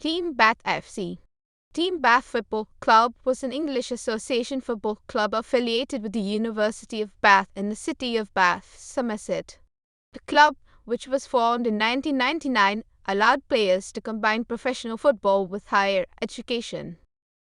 Team Bath F.C. Team Bath Football Club was an English association football club affiliated with the University of Bath in the city of Bath, Somerset. The club, which was formed in 1999, allowed players to combine professional football with higher education.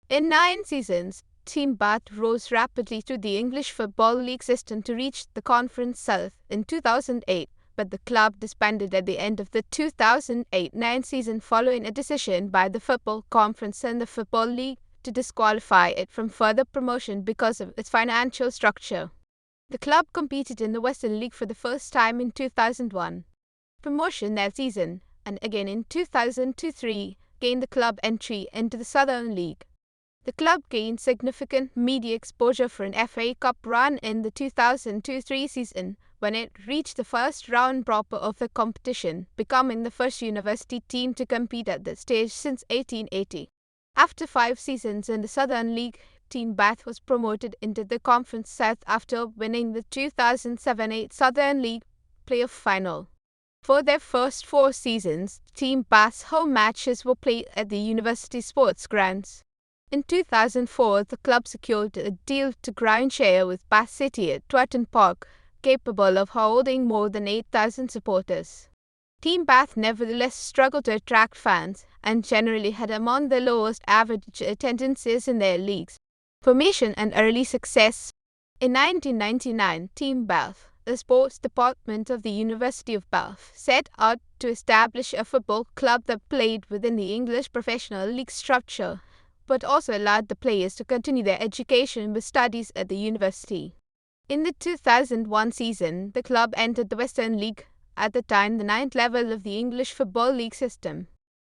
In 9 seasons, Team Bath rose rapidly through the English Football League system to reach the Conference South in 2008, but the club disbanded at the end of the 2008-9 season following a decision by the Football Conference and the Football League to disqualify it from further promotion because of its financial structure. The club competed in the Western League for the first time in 2001. Promotion that season, and again in 2002-03, gained the club entry into the Southern League. The club gained significant media exposure for an FA Cup run in the 2002-03 season when it reached the first round proper of the competition, becoming the first university team to compete at this stage since 1880. After 5 seasons in the Southern League, Team Bath was promoted into the Conference South after winning the 2007-08 Southern League playoff final. For their first 4 seasons, Team Bath's home matches were played at the University Sports Grounds. In 2004, the club secured a deal to ground share with Bath City at Twerton Park, capable of holding more than 8,000 supporters. Team Bath nevertheless struggled to attract fans and generally had among the lowest average attendances in their leagues. Formation and early success. In 1999, Team Bath, the sports department of the University of Bath, set out to establish a football club that played within the English professional league structure, but also allowed the players to continue their education with studies at the university. In the 2001 season, the club entered the Western League, at the time the 9th level of the English Football League system.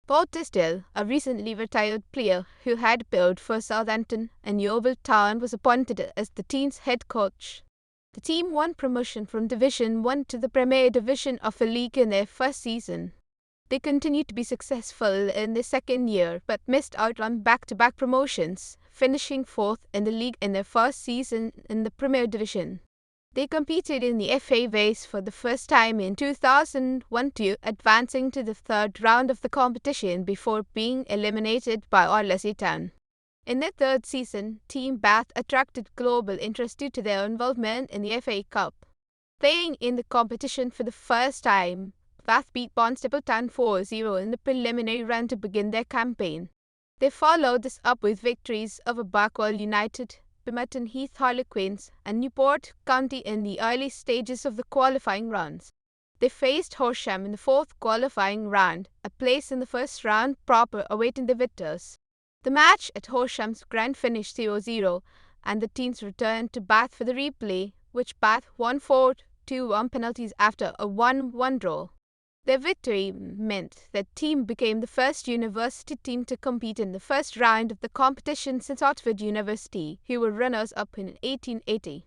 Paul Tisdale, a recently retired player who had played for Southampton and Yeovil Town, was appointed as the team's head coach. The team won promotion from Division 1 to the Premier Division of the league in their first season. They continued to be successful in their second year, but missed out on back-to-back promotions, finishing 4th in the league in their first season in the Premier Division. They competed in the FA Vase for the first time in 2001-02, advancing to the 3rd round of the competition before being eliminated by Arlesey Town. In their 3rd season, Team Bath attracted global interest due to their involvement in the FA Cup. Playing in the competition for the first time, Bath beat Barnstaple Town 4-0 in the preliminary round to begin their campaign. They followed this up with victories over Barkwell United, Bemerton Heath Harlequins, and Newport County in the early stages of the qualifying rounds. They faced Horsham in the 4th qualifying round, a place in the first round proper awaiting the victors. The match at Horsham's ground finished 0-0, and the teams returned to Bath for the replay, which Bath won 4-2 on penalties after a 1-1 draw. Their victory meant that team became the first university team to compete in the first round of the competition since Oxford University, who were runners-up in 1880.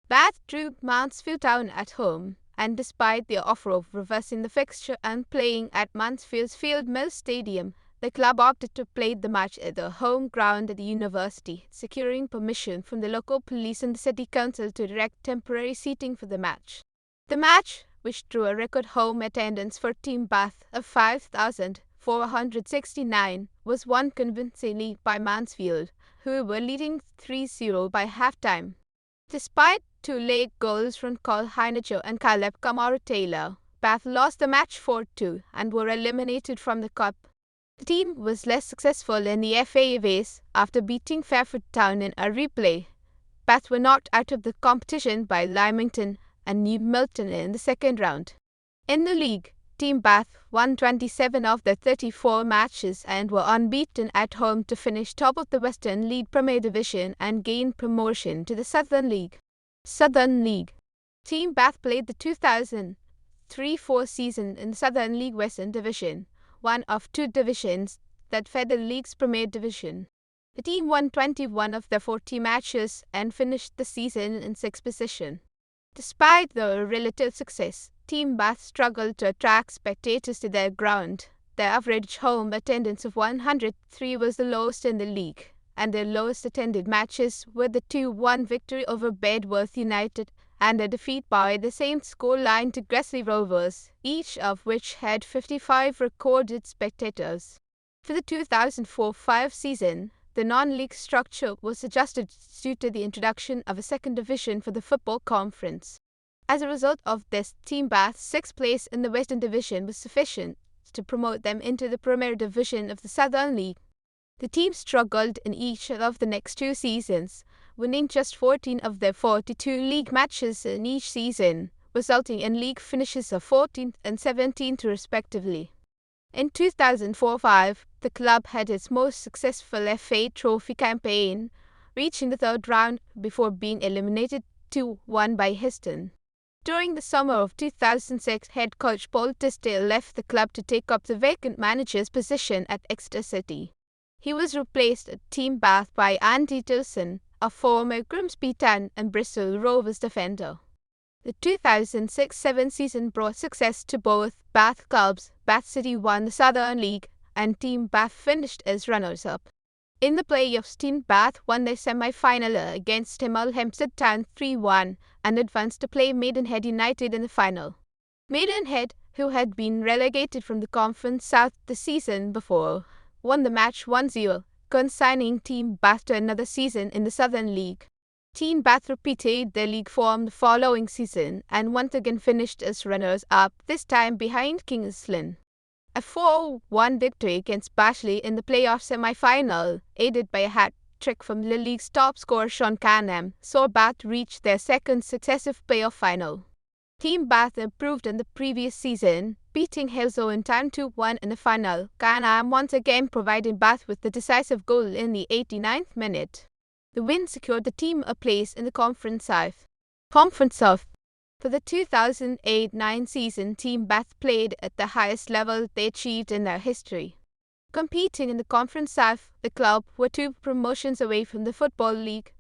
Bath drew Mansfield Town at home, and despite their offer of reversing the fixture and playing at Mansfield's Field Mill Stadium, the club opted to play the match at their home ground at the university, securing permission from the local police and the city council to erect temporary seating for the match. The match, which drew a record home attendance for Team Bath of 5,469, was won convincingly by Mansfield, who were leading 3-0 by half-time. Despite 2 late goals from Carl Heiniger and Caleb Kamara-Taylor, Bath lost the match 4-2 and were eliminated from the cup. The team was less successful in the FA Vase after beating Fairford Town in a replay. Bath were knocked out of the competition by Lymington and New Milton in the 2nd round. In the league, Team Bath won 27 of their 34 matches and were unbeaten at home to finish top of the Western League Premier Division and gain promotion to the Southern League. Southern League. Team Bath played the 2003-04 season in the Southern League Western Division, one of 2 divisions that fed the league's Premier Division. The team won 21 of their 40 matches and finished the season in 6th position. Despite their relative success, Team Bath struggled to attract spectators to their ground. Their average home attendance of 103 was the lowest in the league, and their lowest attended matches were the 2-1 victory over Bedworth United and a defeat by the same scoreline to Gresley Rovers, each of which had 55 recorded spectators. For the 2004-05 season, the non-league structure was adjusted due to the introduction of a second division for the football conference. As a result of this, Team Bath's sixth place in the Western Division was sufficient to promote them into the Premier Division of the Southern League. The team struggled in each of the next two seasons, winning just 14 of their 42 league matches in each season, resulting in league finishes of 14th and 17th respectively. In 2004-05, the club had its most successful FA Trophy campaign, reaching the third round before being eliminated 2-1 by Heston. During the summer of 2006, head coach Paul Tisdale left the club to take up the vacant manager's position at Exeter City. He was replaced at Team Bath by Andy Tilson, a former Grimsby Town and Bristol Rovers defender. The 2006-07 season brought success to both Bath clubs. Bath City won the Southern League, and Team Bath finished as runners-up. In the playoffs, Team Bath won their semi-final against Hemel Hempstead Town 3-1 and advanced to play Maidenhead United in the final. Maidenhead, who had been relegated from the Conference South the season before, won the match 1-0, consigning Team Bath to another season in the Southern League. Team Bath repeated their league form the following season and once again finished as runners-up, this time behind Kings Lynn. A 4-1 victory against Bashley in the playoff semi-final, aided by a hat-trick from the league's top scorer Sean Canham, saw Bath reach their second successive playoff final. Team Bath improved in the previous season, beating Hillsborough Town 2-1 in the final. Canham once again provided Bath with the decisive goal in the 89th minute. The win secured the team a place in the Conference South. For the 2008-09 season, Team Bath played at the highest level they achieved in their history. Competing in the Conference South, the club were two promotions away from the Football League.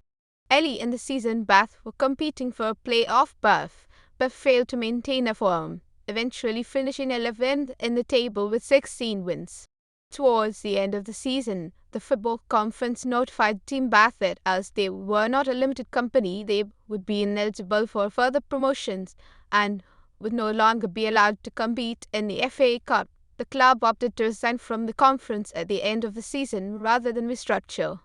Early in the season, Bath were competing for a play-off berth, but failed to maintain their form, eventually finishing 11th in the table with 16 wins. Towards the end of the season, the Football Conference notified Team Bath that as they were not a limited company, they would be ineligible for further promotions and would no longer be allowed to compete in the FA Cup. The club opted to resign from the conference at the end of the season rather than restructure.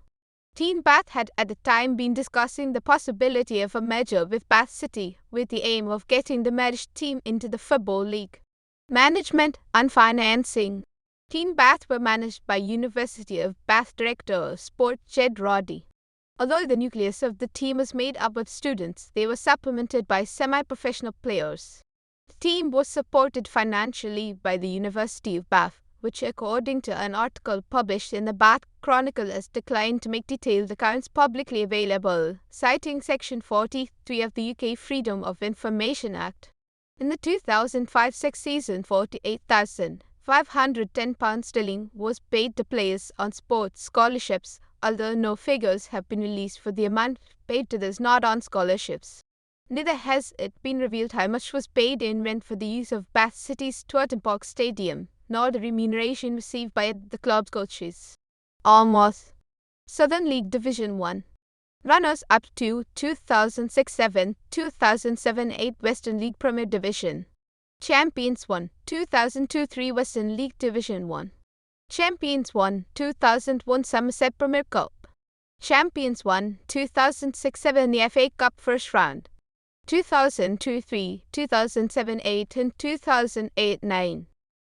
Team Bath had at the time been discussing the possibility of a merger with Bath City, with the aim of getting the merged team into the Football League. Management and financing. Team Bath were managed by University of Bath director of sport Jed Roddy. Although the nucleus of the team was made up of students, they were supplemented by semi-professional players. The team was supported financially by the University of Bath, which according to an article published in the Bath Chronicle has declined to make detailed accounts publicly available, citing Section 43 of the UK Freedom of Information Act. In the 2005-06 season, £48,510 was paid to players on sports scholarships, although no figures have been released for the amount paid to those not on scholarships. Neither has it been revealed how much was paid in rent for the use of Bath City's Twerton Park stadium, nor the remuneration received by the club's coaches. Almost. Southern League Division 1. Runners up to 2006-07, 2007-08 Western League Premier Division. Champions 1, 2002-03 Western League Division 1. Champions 1, 2001 Somerset Premier Cup. Champions 1, 2006-07 the FA Cup First Round. 2002-03, 2007-08 and 2008-09.